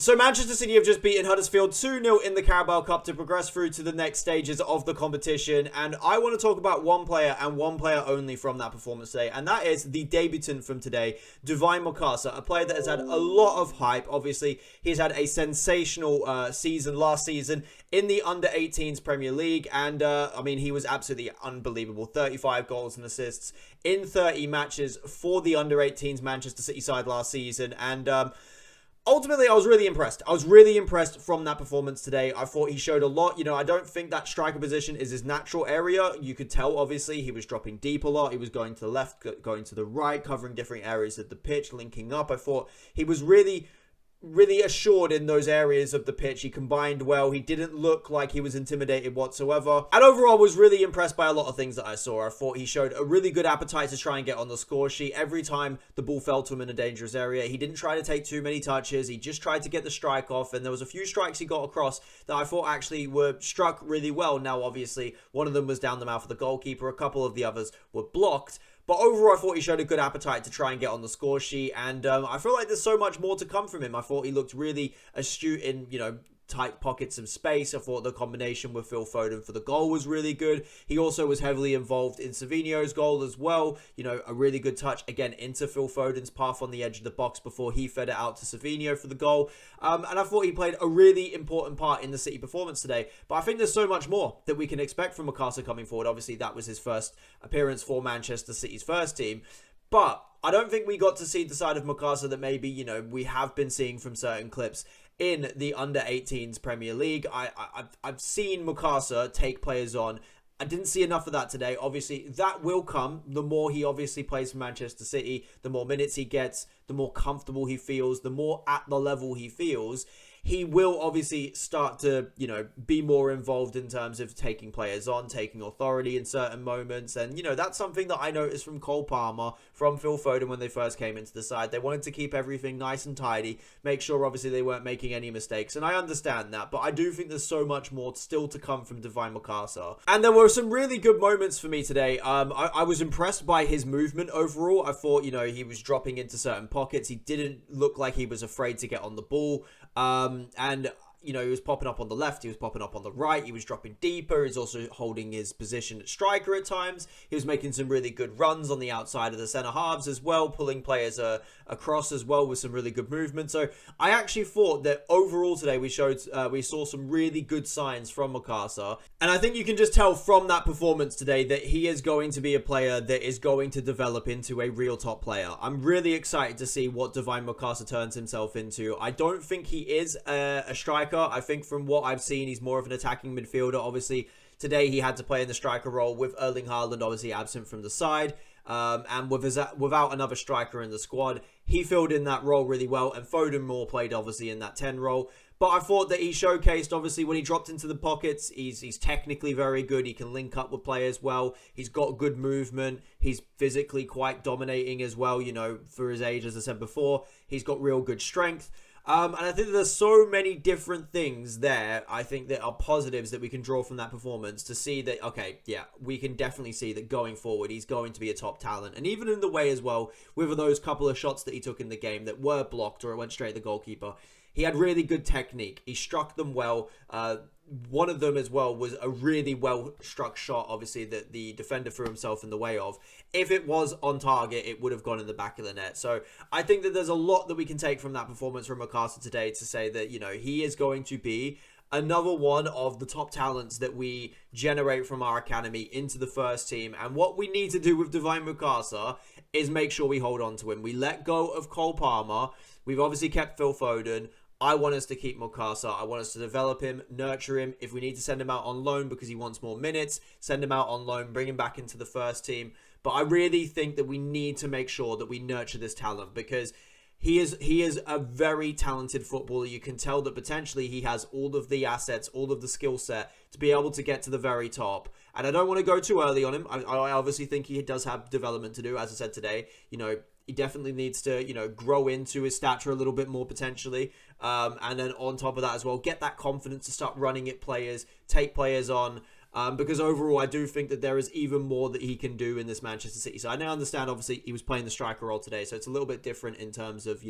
So Manchester City have just beaten Huddersfield 2-0 in the Carabao Cup to progress through to the next stages of the competition. And I want to talk about one player and one player only from that performance today. And that is the debutant from today, Divine Mukasa, a player that has had a lot of hype. Obviously, he's had a sensational season last season in the Under-18s Premier League. And, I mean, he was absolutely unbelievable. 35 goals and assists in 30 matches for the Under-18s Manchester City side last season. And, ultimately, I was really impressed. I was really impressed from that performance today. I thought he showed a lot. You know, I don't think that striker position is his natural area. You could tell, obviously, he was dropping deep a lot. He was going to the left, going to the right, covering different areas of the pitch, linking up. I thought he was really assured in those areas of the pitch. He combined well. He didn't look like he was intimidated whatsoever. And overall, I was really impressed by a lot of things that I saw. I thought he showed a really good appetite to try and get on the score sheet. Every time the ball fell to him in a dangerous area, he didn't try to take too many touches. He just tried to get the strike off. And there was a few strikes he got across that I thought actually were struck really well. Now, obviously, one of them was down the mouth of the goalkeeper. A couple of the others were blocked. But overall, I thought he showed a good appetite to try and get on the score sheet. And I feel like there's so much more to come from him. I thought he looked really astute in, tight pockets of space. I thought the combination with Phil Foden for the goal was really good. He also was heavily involved in Savinho's goal as well. A really good touch, again, into Phil Foden's path on the edge of the box before he fed it out to Savinho for the goal. And I thought he played a really important part in the City performance today. But I think there's so much more that we can expect from Mukasa coming forward. Obviously, that was his first appearance for Manchester City's first team. But I don't think we got to see the side of Mukasa that maybe, we have been seeing from certain clips in the Under-18s Premier League. I've seen Mukasa take players on. I didn't see enough of that today. Obviously, that will come. The more he obviously plays for Manchester City, the more minutes he gets, the more comfortable he feels, the more at the level he feels. He will obviously start to, be more involved in terms of taking players on, taking authority in certain moments. And, that's something that I noticed from Cole Palmer, from Phil Foden when they first came into the side. They wanted to keep everything nice and tidy, make sure obviously they weren't making any mistakes. And I understand that, but I do think there's so much more still to come from Divine Mukasa. And there were some really good moments for me today. I was impressed by his movement overall. I thought, he was dropping into certain pockets. He didn't look like he was afraid to get on the ball. And he was popping up on the left, he was popping up on the right, he was dropping deeper, he's also holding his position at striker at times. He was making some really good runs on the outside of the centre halves as well, pulling players across as well with some really good movement. So I actually thought that overall today we saw some really good signs from Mukasa. And I think you can just tell from that performance today that he is going to be a player that is going to develop into a real top player. I'm really excited to see what Divine Mukasa turns himself into. I don't think he is a striker. I think from what I've seen, he's more of an attacking midfielder. Obviously, today he had to play in the striker role with Erling Haaland obviously absent from the side. And without another striker in the squad, he filled in that role really well. And Foden more played obviously in that 10 role. But I thought that he showcased, obviously, when he dropped into the pockets, he's technically very good. He can link up with players well. He's got good movement. He's physically quite dominating as well, for his age, as I said before. He's got real good strength. And I think that there's so many different things there, I think, that are positives that we can draw from that performance to see that, okay, yeah, we can definitely see that going forward, he's going to be a top talent. And even in the way as well, with those couple of shots that he took in the game that were blocked or it went straight to the goalkeeper, he had really good technique. He struck them well. One of them as well was a really well-struck shot, obviously, that the defender threw himself in the way of. If it was on target, it would have gone in the back of the net. So I think that there's a lot that we can take from that performance from Mukasa today to say that, he is going to be another one of the top talents that we generate from our academy into the first team. And what we need to do with Divine Mukasa is make sure we hold on to him. We let go of Cole Palmer. We've obviously kept Phil Foden. I want us to keep Mukasa. I want us to develop him, nurture him. If we need to send him out on loan because he wants more minutes, send him out on loan, bring him back into the first team. But I really think that we need to make sure that we nurture this talent because he is a very talented footballer. You can tell that potentially he has all of the assets, all of the skill set to be able to get to the very top. And I don't want to go too early on him. I obviously think he does have development to do, as I said today. He definitely needs to, grow into his stature a little bit more potentially. And then on top of that as well, get that confidence to start running at players, take players on. Because overall, I do think that there is even more that he can do in this Manchester City. So I now understand, obviously, he was playing the striker role today. So it's a little bit different in terms of,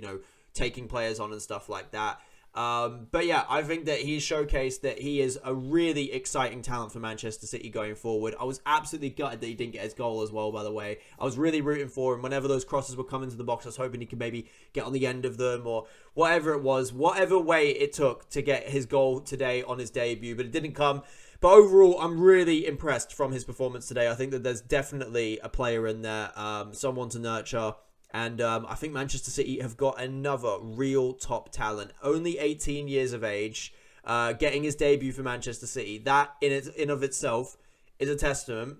taking players on and stuff like that. But yeah, I think that he's showcased that he is a really exciting talent for Manchester City going forward. I was absolutely gutted that he didn't get his goal as well, by the way. I was really rooting for him. Whenever those crosses were coming to the box, I was hoping he could maybe get on the end of them or whatever it was, whatever way it took to get his goal today on his debut, but it didn't come. But overall, I'm really impressed from his performance today. I think that there's definitely a player in there, someone to nurture. And I think Manchester City have got another real top talent. Only 18 years of age, getting his debut for Manchester City. That in of itself is a testament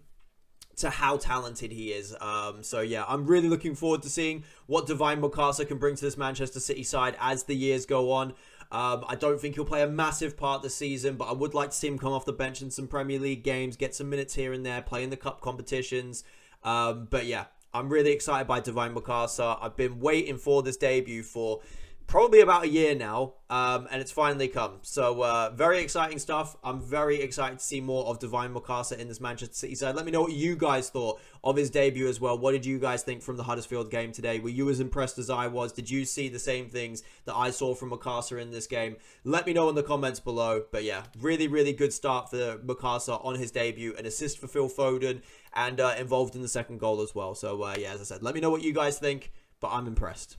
to how talented he is. So yeah, I'm really looking forward to seeing what Divine Mukasa can bring to this Manchester City side as the years go on. I don't think he'll play a massive part this season, but I would like to see him come off the bench in some Premier League games, get some minutes here and there, play in the cup competitions. But yeah, I'm really excited by Divine Mukasa. I've been waiting for this debut for probably about a year now, and it's finally come. So very exciting stuff. I'm very excited to see more of Divine Mukasa in this Manchester City side. Let me know what you guys thought of his debut as well. What did you guys think from the Huddersfield game today? Were you as impressed as I was? Did you see the same things that I saw from Mukasa in this game? Let me know in the comments below. But yeah, really, really good start for Mukasa on his debut. An assist for Phil Foden and involved in the second goal as well. So yeah, as I said, let me know what you guys think, but I'm impressed.